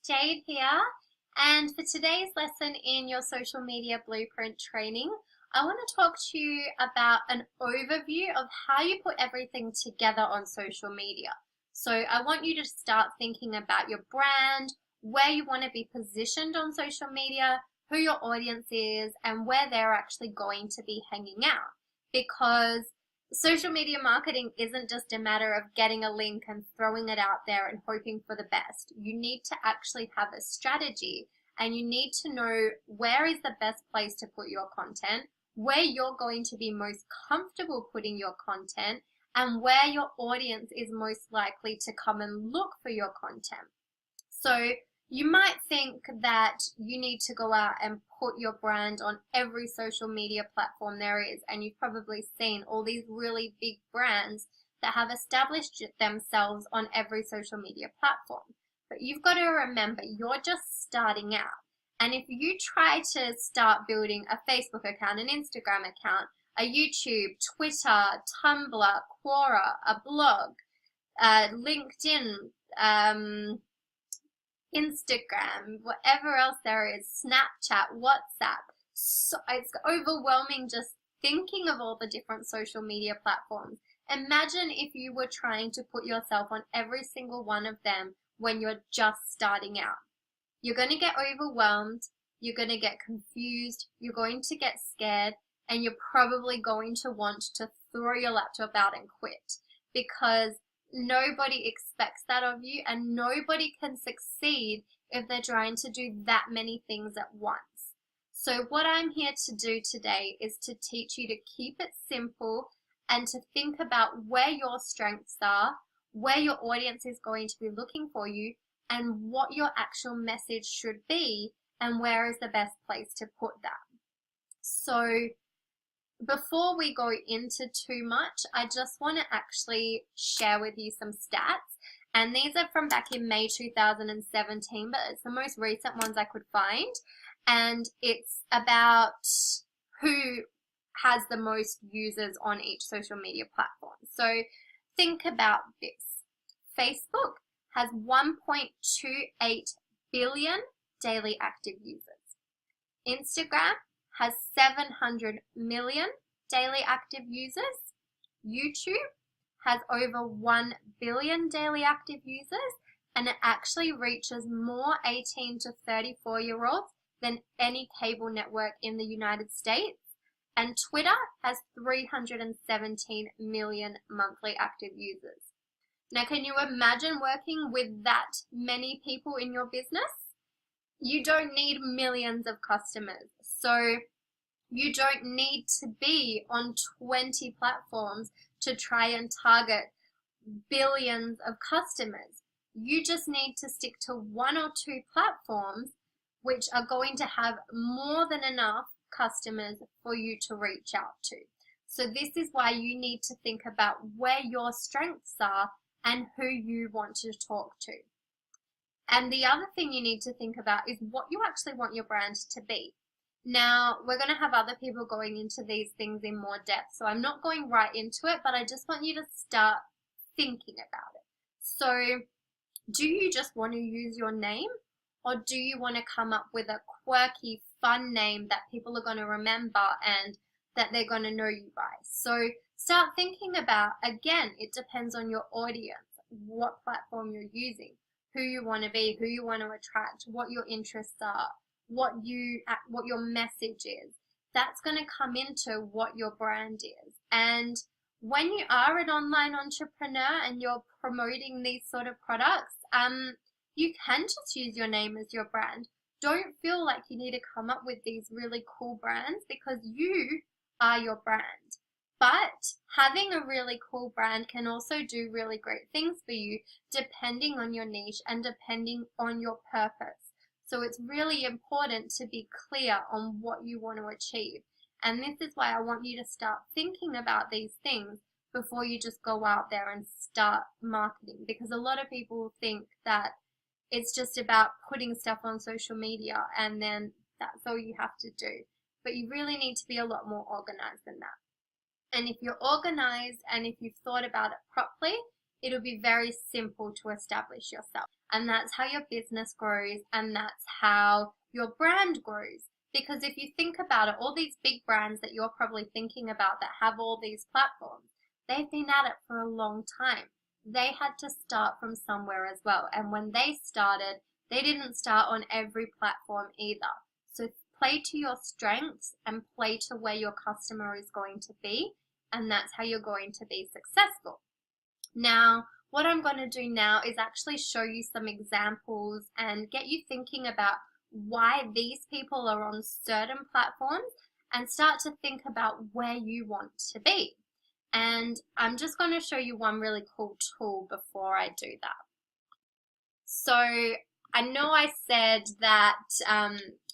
Jade here, and for today's lesson in your social media blueprint training, I want to talk to you about an overview of how you put everything together on social media. So I want you to start thinking about your brand, where you want to be positioned on social media, who your audience is, and where they're actually going to be hanging out. Because social media marketing isn't just a matter of getting a link and throwing it out there and hoping for the best. You need to actually have a strategy, and you need to know where is the best place to put your content, where you're going to be most comfortable putting your content, and where your audience is most likely to come and look for your content. So you might think that you need to go out and put your brand on every social media platform there is, and you've probably seen all these really big brands that have established themselves on every social media platform. But you've got to remember, you're just starting out. And if you try to start building a Facebook account, an Instagram account, a YouTube, Twitter, Tumblr, Quora, a blog, LinkedIn, Instagram, whatever else there is, Snapchat, WhatsApp. So it's overwhelming just thinking of all the different social media platforms. Imagine if you were trying to put yourself on every single one of them when you're just starting out. You're going to get overwhelmed, you're going to get confused, you're going to get scared, and you're probably going to want to throw your laptop out and quit, because nobody expects that of you, and nobody can succeed if they're trying to do that many things at once. So what I'm here to do today is to teach you to keep it simple and to think about where your strengths are, where your audience is going to be looking for you, and what your actual message should be, and where is the best place to put that. So before we go into too much, I just want to actually share with you some stats. And these are from back in May 2017, but it's the most recent ones I could find. And it's about who has the most users on each social media platform. So think about this. Facebook has 1.28 billion daily active users. Instagram has 700 million daily active users. YouTube has over 1 billion daily active users, and it actually reaches more 18 to 34-year-olds than any cable network in the United States. And Twitter has 317 million monthly active users. Now, can you imagine working with that many people in your business? You don't need millions of customers. So you don't need to be on 20 platforms to try and target billions of customers. You just need to stick to one or two platforms which are going to have more than enough customers for you to reach out to. So this is why you need to think about where your strengths are and who you want to talk to. And the other thing you need to think about is what you actually want your brand to be. Now, we're going to have other people going into these things in more depth, so I'm not going right into it, but I just want you to start thinking about it. So, do you just want to use your name, or do you want to come up with a quirky, fun name that people are going to remember and that they're going to know you by? So, start thinking about, again, it depends on your audience, what platform you're using, who you want to be, who you want to attract, what your interests are, what your message is. That's going to come into what your brand is. And when you are an online entrepreneur and you're promoting these sort of products, you can just use your name as your brand. Don't feel like you need to come up with these really cool brands, because you are your brand. But having a really cool brand can also do really great things for you, depending on your niche and depending on your purpose. So it's really important to be clear on what you want to achieve. And this is why I want you to start thinking about these things before you just go out there and start marketing. Because a lot of people think that it's just about putting stuff on social media and then that's all you have to do. But you really need to be a lot more organized than that. And if you're organized and if you've thought about it properly, it'll be very simple to establish yourself. And that's how your business grows, and that's how your brand grows. Because if you think about it, all these big brands that you're probably thinking about that have all these platforms, they've been at it for a long time. They had to start from somewhere as well. And when they started, they didn't start on every platform either. So play to your strengths and play to where your customer is going to be, and that's how you're going to be successful. Now, what I'm going to do now is actually show you some examples and get you thinking about why these people are on certain platforms, and start to think about where you want to be. And I'm just going to show you one really cool tool before I do that. So I know I said that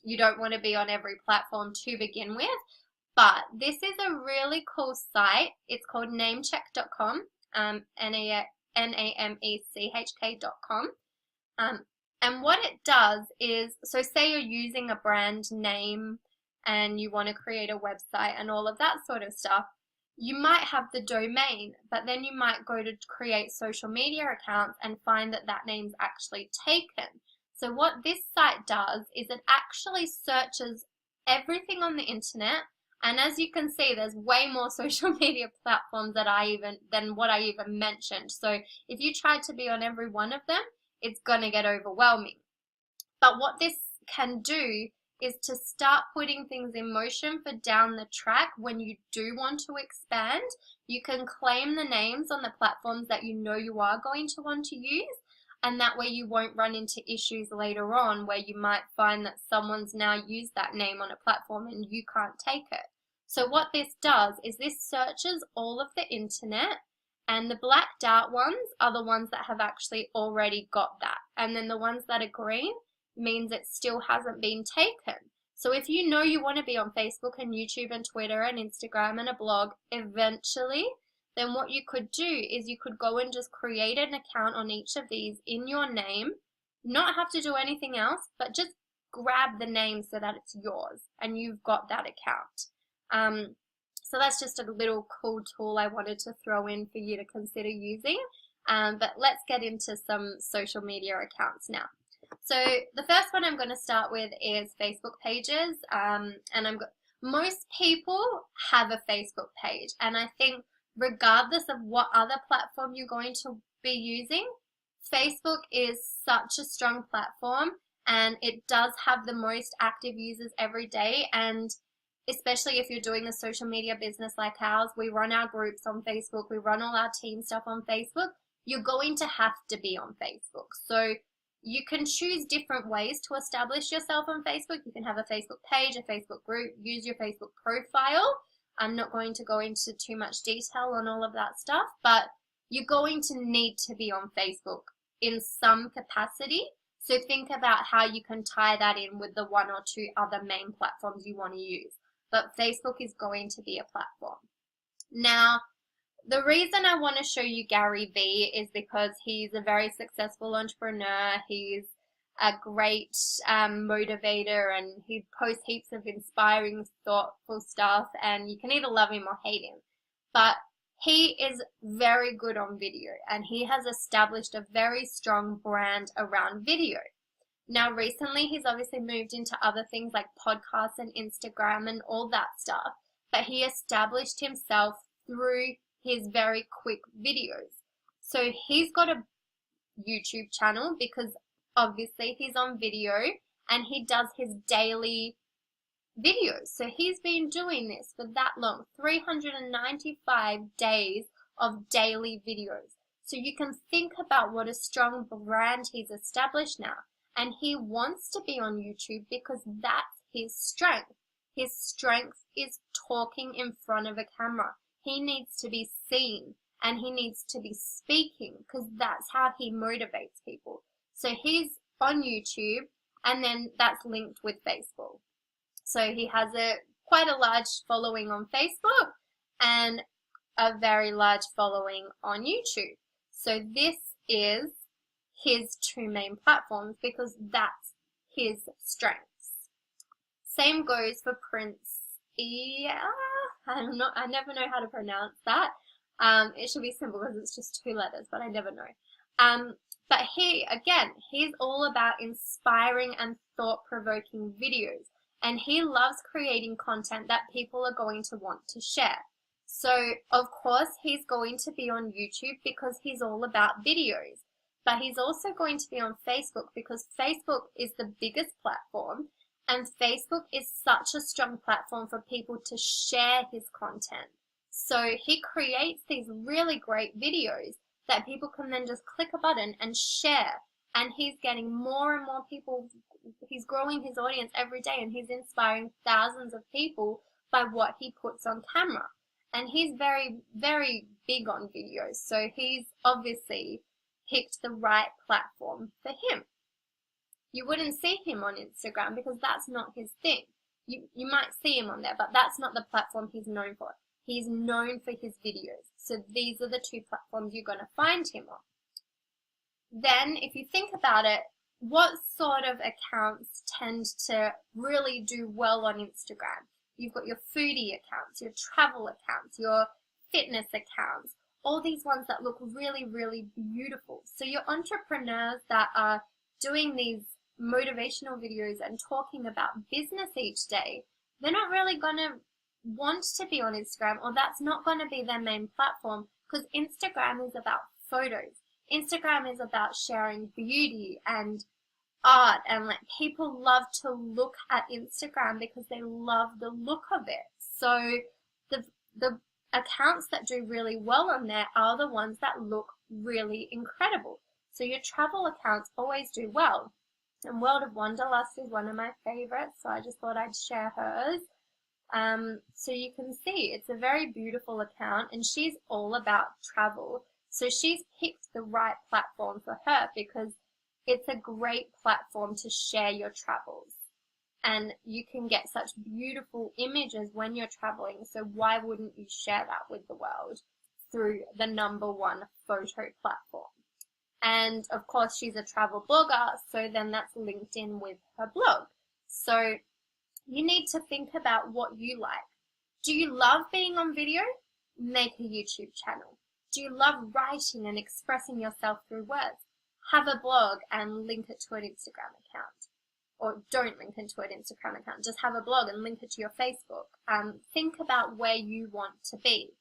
you don't want to be on every platform to begin with, but this is a really cool site. It's called namecheck.com, namechk.com. And what it does is, so say you're using a brand name and you want to create a website and all of that sort of stuff, you might have the domain, but then you might go to create social media accounts and find that that name's actually taken. So what this site does is it actually searches everything on the internet, and as you can see, there's way more social media platforms than what I even mentioned. So if you try to be on every one of them, it's going to get overwhelming. But what this can do is to start putting things in motion for down the track. When you do want to expand, you can claim the names on the platforms that you know you are going to want to use, and that way you won't run into issues later on where you might find that someone's now used that name on a platform and you can't take it. So what this does is this searches all of the internet, and the blacked out ones are the ones that have actually already got that, and then the ones that are green means it still hasn't been taken. So if you know you want to be on Facebook and YouTube and Twitter and Instagram and a blog eventually, then what you could do is you could go and just create an account on each of these in your name, not have to do anything else, but just grab the name so that it's yours and you've got that account. So that's just a little cool tool I wanted to throw in for you to consider using. But let's get into some social media accounts now. So the first one I'm going to start with is Facebook pages, and most people have a Facebook page, and I think regardless of what other platform you're going to be using, Facebook is such a strong platform, and it does have the most active users every day. And especially if you're doing a social media business like ours, we run our groups on Facebook, we run all our team stuff on Facebook, you're going to have to be on Facebook. So you can choose different ways to establish yourself on Facebook. You can have a Facebook page, a Facebook group, use your Facebook profile. I'm not going to go into too much detail on all of that stuff, but you're going to need to be on Facebook in some capacity. So think about how you can tie that in with the one or two other main platforms you want to use. But Facebook is going to be a platform. Now, the reason I want to show you Gary Vee is because he's a very successful entrepreneur. He's a great motivator, and he posts heaps of inspiring, thoughtful stuff, and you can either love him or hate him. But he is very good on video, and he has established a very strong brand around video. Now, recently, he's obviously moved into other things like podcasts and Instagram and all that stuff, but he established himself through his very quick videos. So he's got a YouTube channel because obviously he's on video, and he does his daily videos. So he's been doing this for that long, 395 days of daily videos. So you can think about what a strong brand he's established now. And he wants to be on YouTube because that's his strength. His strength is talking in front of a camera. He needs to be seen, and he needs to be speaking, because that's how he motivates people. So he's on YouTube, and then that's linked with Facebook. So he has quite a large following on Facebook and a very large following on YouTube. So this is his two main platforms because that's his strengths. Same goes for Prince. I never know how to pronounce that. It should be simple because it's just 2 letters, but I never know. But he's all about inspiring and thought-provoking videos. And he loves creating content that people are going to want to share. So, of course, he's going to be on YouTube because he's all about videos. But he's also going to be on Facebook because Facebook is the biggest platform. And Facebook is such a strong platform for people to share his content. So he creates these really great videos that people can then just click a button and share. And he's getting more and more people. He's growing his audience every day, and he's inspiring thousands of people by what he puts on camera. And he's very, very big on videos. So he's obviously picked the right platform for him. You wouldn't see him on Instagram because that's not his thing. You might see him on there, but that's not the platform he's known for. He's known for his videos. So these are the 2 platforms you're going to find him on. Then, if you think about it, what sort of accounts tend to really do well on Instagram? You've got your foodie accounts, your travel accounts, your fitness accounts, all these ones that look really, really beautiful. So your entrepreneurs that are doing these motivational videos and talking about business each day, they're not really going to want to be on Instagram, or that's not going to be their main platform, because Instagram is about photos. Instagram is about sharing beauty and art, and like people love to look at Instagram because they love the look of it. So the accounts that do really well on there are the ones that look really incredible. So your travel accounts always do well. And World of Wanderlust is one of my favorites, so I just thought I'd share hers. So you can see it's a very beautiful account, and she's all about travel. So she's picked the right platform for her because it's a great platform to share your travels. And you can get such beautiful images when you're traveling, so why wouldn't you share that with the world through the #1 photo platform? And of course, she's a travel blogger, so then that's linked in with her blog. So you need to think about what you like. Do you love being on video? Make a YouTube channel. Do you love writing and expressing yourself through words? Have a blog and link it to an Instagram account. Or don't link it to an Instagram account. Just have a blog and link it to your Facebook. Think about where you want to be.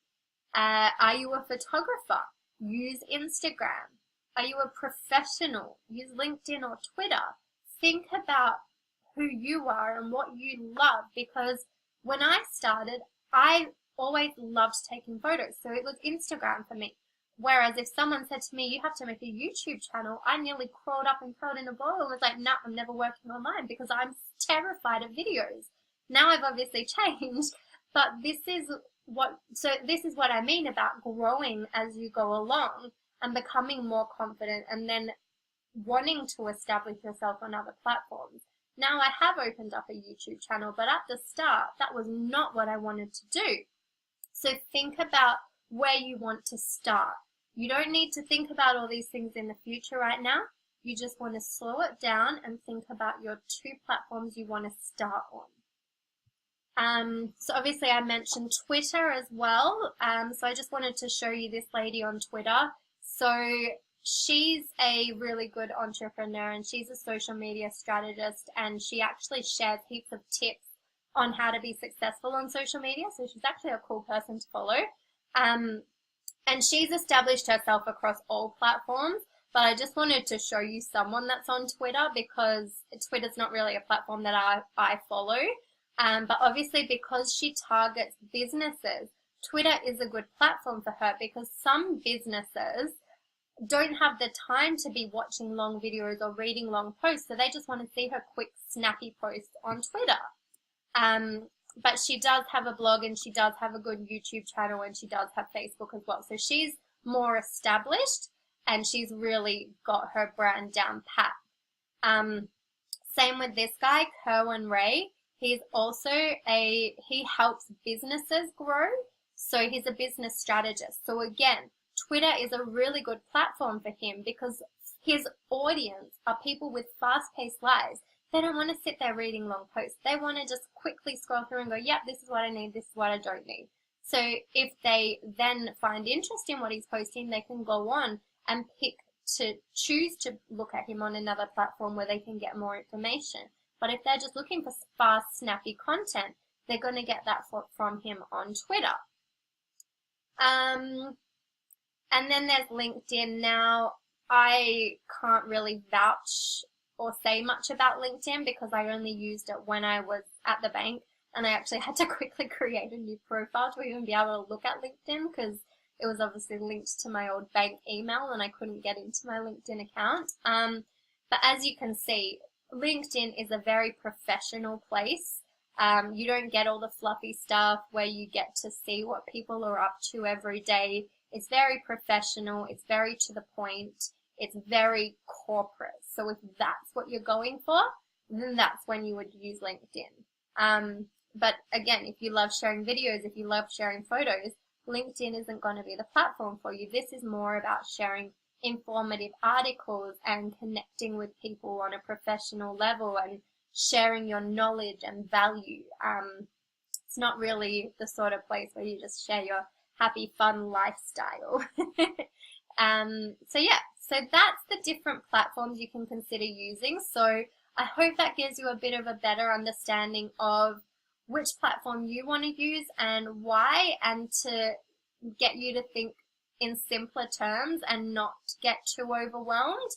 Are you a photographer? Use Instagram. Are you a professional? Use LinkedIn or Twitter. Think about who you are and what you love, because when I started, I always loved taking photos. So it was Instagram for me. Whereas if someone said to me, you have to make a YouTube channel, I nearly crawled up and curled in a ball and was like, no, I'm never working online because I'm terrified of videos. Now I've obviously changed, but this is what I mean about growing as you go along and becoming more confident and then wanting to establish yourself on other platforms. Now I have opened up a YouTube channel, but at the start, that was not what I wanted to do. So think about where you want to start. You don't need to think about all these things in the future right now. You just want to slow it down and think about your 2 platforms you want to start on. So obviously I mentioned Twitter as well. So I just wanted to show you this lady on Twitter. So she's a really good entrepreneur and she's a social media strategist, and she actually shares heaps of tips on how to be successful on social media. So she's actually a cool person to follow. And she's established herself across all platforms, but I just wanted to show you someone that's on Twitter because Twitter's not really a platform that I follow. But obviously because she targets businesses, Twitter is a good platform for her because some businesses don't have the time to be watching long videos or reading long posts, so they just want to see her quick, snappy posts on Twitter. But she does have a blog and she does have a good YouTube channel and she does have Facebook as well. So she's more established and she's really got her brand down pat. Same with this guy, Kerwin Ray. He helps businesses grow. So he's a business strategist. So again, Twitter is a really good platform for him because his audience are people with fast-paced lives. They don't want to sit there reading long posts. They want to just quickly scroll through and go, yep, this is what I need, this is what I don't need. So if they then find interest in what he's posting, they can go on and choose to look at him on another platform where they can get more information. But if they're just looking for fast, snappy content, they're going to get that from him on Twitter. And then there's LinkedIn. Now, I can't really vouch or say much about LinkedIn because I only used it when I was at the bank, and I actually had to quickly create a new profile to even be able to look at LinkedIn because it was obviously linked to my old bank email and I couldn't get into my LinkedIn account. But as you can see, LinkedIn is a very professional place. You don't get all the fluffy stuff where you get to see what people are up to every day. It's very professional. It's very to the point. It's very corporate. So if that's what you're going for, then that's when you would use LinkedIn. But again, if you love sharing videos, if you love sharing photos, LinkedIn isn't going to be the platform for you. This is more about sharing informative articles and connecting with people on a professional level and sharing your knowledge and value. It's not really the sort of place where you just share your happy, fun lifestyle. So that's the different platforms you can consider using. So I hope that gives you a bit of a better understanding of which platform you want to use and why, and to get you to think in simpler terms and not get too overwhelmed.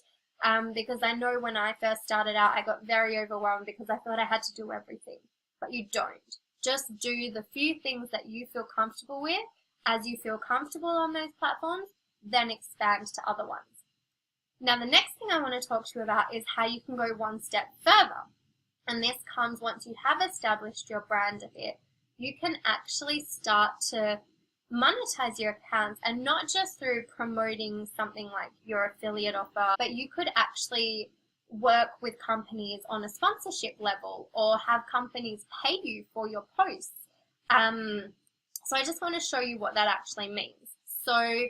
Because I know when I first started out, I got very overwhelmed because I thought I had to do everything. But you don't. Just do the few things that you feel comfortable with. As you feel comfortable on those platforms, then expand to other ones. Now, the next thing I want to talk to you about is how you can go one step further. And this comes once you have established your brand a bit. You can actually start to monetize your accounts, and not just through promoting something like your affiliate offer, but you could actually work with companies on a sponsorship level or have companies pay you for your posts. So I just want to show you what that actually means. So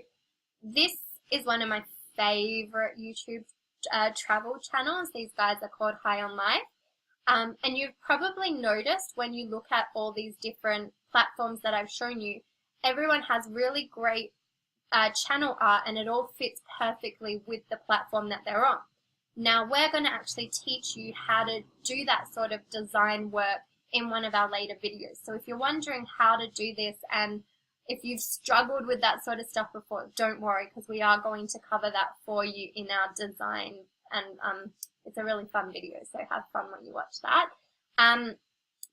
this is one of my favorite YouTube travel channels. These guys are called High on Life. And you've probably noticed when you look at all these different platforms that I've shown you, everyone has really great channel art and it all fits perfectly with the platform that they're on. Now we're going to actually teach you how to do that sort of design work in one of our later videos. So if you're wondering how to do this, and if you've struggled with that sort of stuff before, don't worry, because we are going to cover that for you in our design, and it's a really fun video, so have fun when you watch that.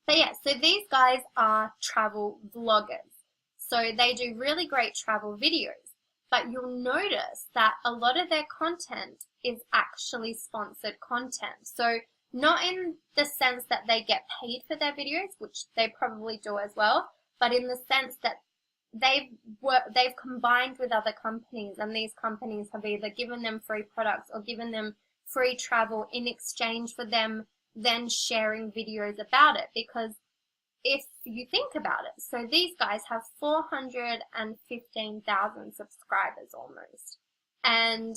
But yeah, so these guys are travel vloggers. So they do really great travel videos, but you'll notice that a lot of their content is actually sponsored content. So not in the sense that they get paid for their videos, which they probably do as well, but in the sense that they've combined with other companies, and these companies have either given them free products or given them free travel in exchange for them then sharing videos about it. Because if you think about it, so these guys have 415,000 subscribers almost. And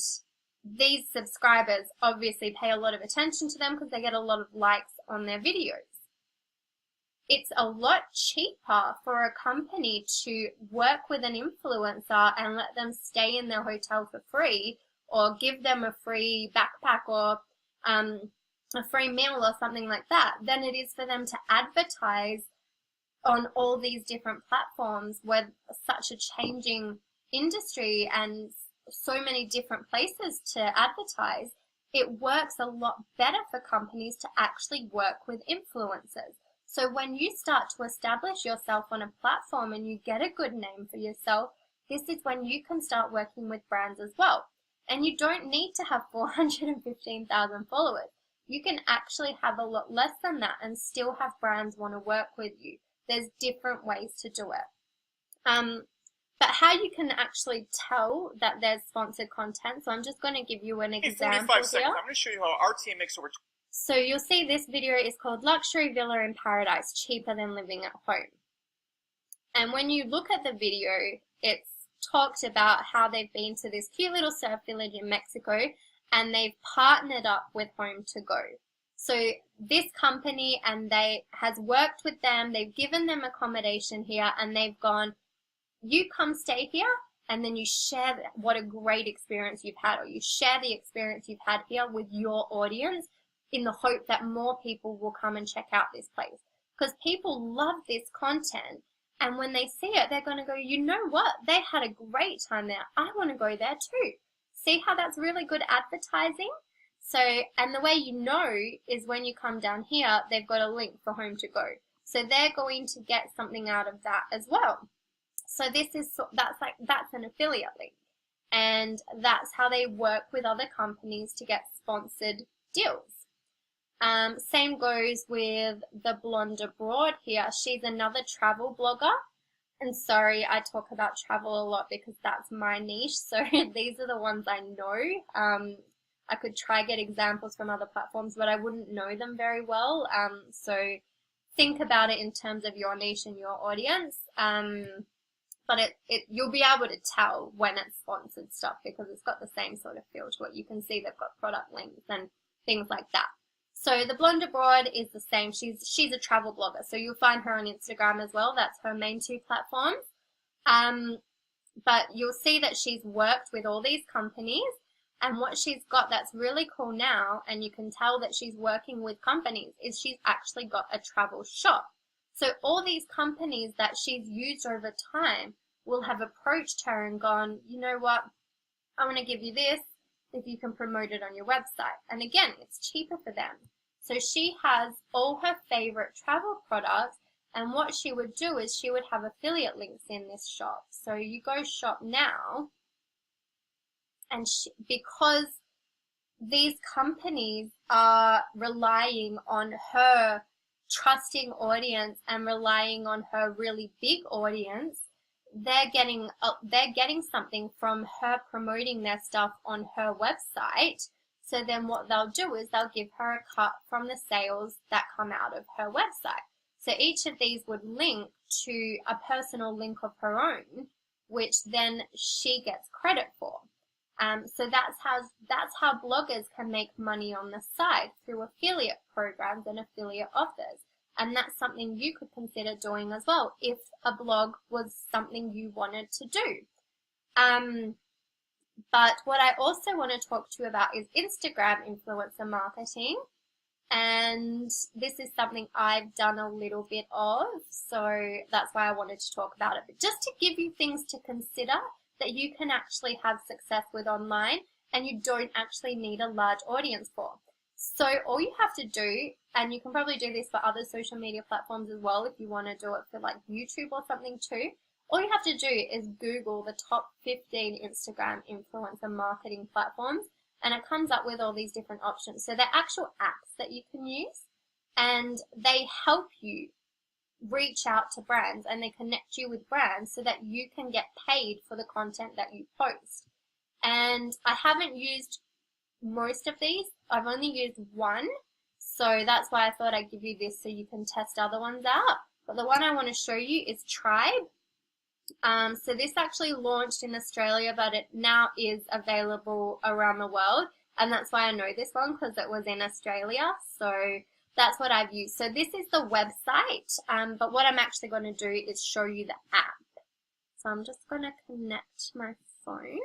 these subscribers obviously pay a lot of attention to them because they get a lot of likes on their videos. It's a lot cheaper for a company to work with an influencer and let them stay in their hotel for free, or give them a free backpack or a free meal or something like that, than it is for them to advertise on all these different platforms with such a changing industry and so many different places to advertise. It works a lot better for companies to actually work with influencers. So when you start to establish yourself on a platform and you get a good name for yourself, this is when you can start working with brands as well. And you don't need to have 415,000 followers. You can actually have a lot less than that and still have brands want to work with you. There's different ways to do it. But how you can actually tell that there's sponsored content, so I'm just going to give you an example 45 seconds. here. I'm going to show you how RTA makes over. So you'll see this video is called Luxury Villa in Paradise, Cheaper Than Living at Home. And when you look at the video, it's talked about how they've been to this cute little surf village in Mexico and they've partnered up with HomeToGo. So this company has worked with them, they've given them accommodation here, and they've gone, you come stay here, and then you share what a great experience you've had, or you share the experience you've had here with your audience in the hope that more people will come and check out this place. Because people love this content, and when they see it, they're going to go, you know what? They had a great time there. I want to go there too. See how that's really good advertising? So, and the way you know is when you come down here, they've got a link for Home to Go. So they're going to get something out of that as well. So that's an affiliate link. And that's how they work with other companies to get sponsored deals. Same goes with the Blonde Abroad here. She's another travel blogger. And sorry, I talk about travel a lot because that's my niche. So these are the ones I know. I could try get examples from other platforms, but I wouldn't know them very well. So think about it in terms of your niche and your audience. But you'll be able to tell when it's sponsored stuff because it's got the same sort of feel to it. You can see they've got product links and things like that. So the Blonde Abroad is the same. She's a travel blogger, so you'll find her on Instagram as well. That's her main two platforms. But you'll see that she's worked with all these companies, and what she's got that's really cool now, and you can tell that she's working with companies, is she's actually got a travel shop. So all these companies that she's used over time will have approached her and gone, you know what, I want to give you this if you can promote it on your website. And again, it's cheaper for them. So she has all her favorite travel products, and what she would do is she would have affiliate links in this shop. So you go shop now, and because these companies are relying on her trusting audience and relying on her really big audience, they're getting something from her promoting their stuff on her website. So then what they'll do is they'll give her a cut from the sales that come out of her website. So each of these would link to a personal link of her own, which then she gets credit for. So that's how bloggers can make money on the side through affiliate programs and affiliate offers. And that's something you could consider doing as well if a blog was something you wanted to do. But what I also want to talk to you about is Instagram influencer marketing. And this is something I've done a little bit of, so that's why I wanted to talk about it. But just to give you things to consider that you can actually have success with online and you don't actually need a large audience for. So all you have to do, and you can probably do this for other social media platforms as well if you want to do it for like YouTube or something too, all you have to do is Google the top 15 Instagram influencer marketing platforms, and it comes up with all these different options. So they're actual apps that you can use, and they help you reach out to brands, and they connect you with brands so that you can get paid for the content that you post. And I haven't used most of these. I've only used one, so that's why I thought I'd give you this so you can test other ones out. But the one I want to show you is Tribe. So this actually launched in Australia, but it now is available around the world, and that's why I know this one, because it was in Australia. So that's what I've used. So this is the website, but what I'm actually going to do is show you the app. So I'm just going to connect my phone,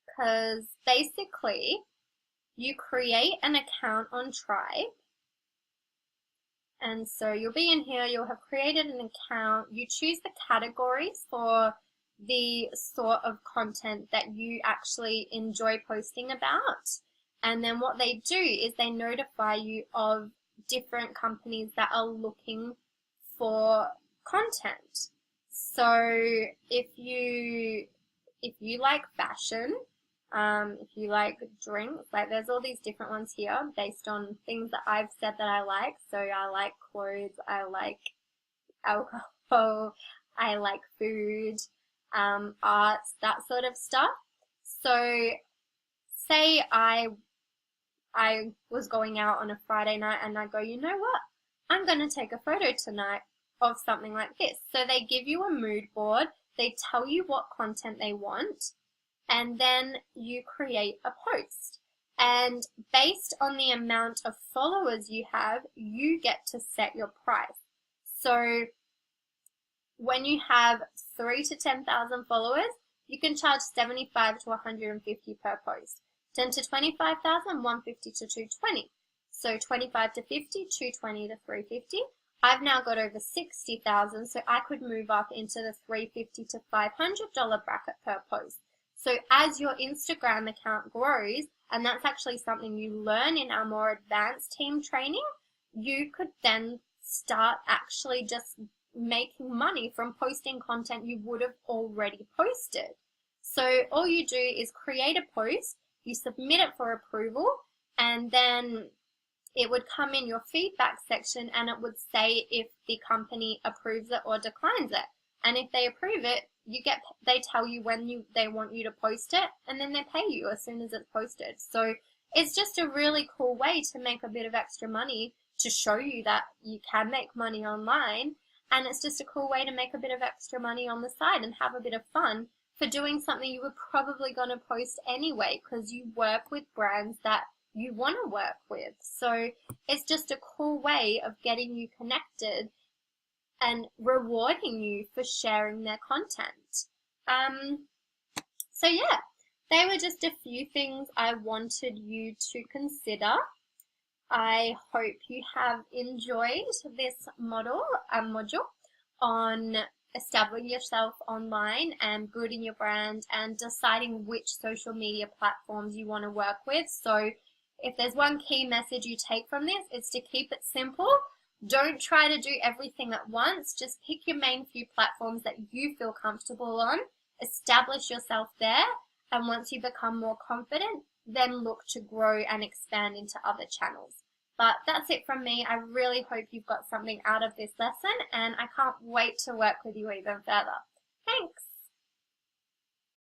because basically you create an account on Tribe. And so you'll be in here, you'll have created an account, you choose the categories for the sort of content that you actually enjoy posting about. And then what they do is they notify you of different companies that are looking for content. So if you like fashion, if you like drinks, like there's all these different ones here based on things that I've said that I like. So I like clothes, I like alcohol, I like food, arts, that sort of stuff. So say I was going out on a Friday night and I go, you know what? I'm going to take a photo tonight of something like this. So they give you a mood board, they tell you what content they want, and then you create a post. And based on the amount of followers you have, you get to set your price. So when you have 3 to 10,000 followers, you can charge 75 to 150 per post. 10 to 25,000, 150 to 220. So 25 to 50, 220 to 350. I've now got over 60,000, so I could move up into the $350 to $500 bracket per post. So as your Instagram account grows, and that's actually something you learn in our more advanced team training, you could then start actually just making money from posting content you would have already posted. So all you do is create a post, you submit it for approval, and then it would come in your feedback section and it would say if the company approves it or declines it. And if they approve it, they tell you when they want you to post it, and then they pay you as soon as it's posted. So it's just a really cool way to make a bit of extra money, to show you that you can make money online. And it's just a cool way to make a bit of extra money on the side and have a bit of fun for doing something you were probably going to post anyway, because you work with brands that you want to work with. So it's just a cool way of getting you connected and rewarding you for sharing their content. So yeah, they were just a few things I wanted you to consider. I hope you have enjoyed this module on establishing yourself online and building your brand and deciding which social media platforms you want to work with. So if there's one key message you take from this, it's to keep it simple. Don't try to do everything at once. Just pick your main few platforms that you feel comfortable on, establish yourself there, and once you become more confident, then look to grow and expand into other channels. But that's it from me. I really hope you've got something out of this lesson, and I can't wait to work with you even further. Thanks.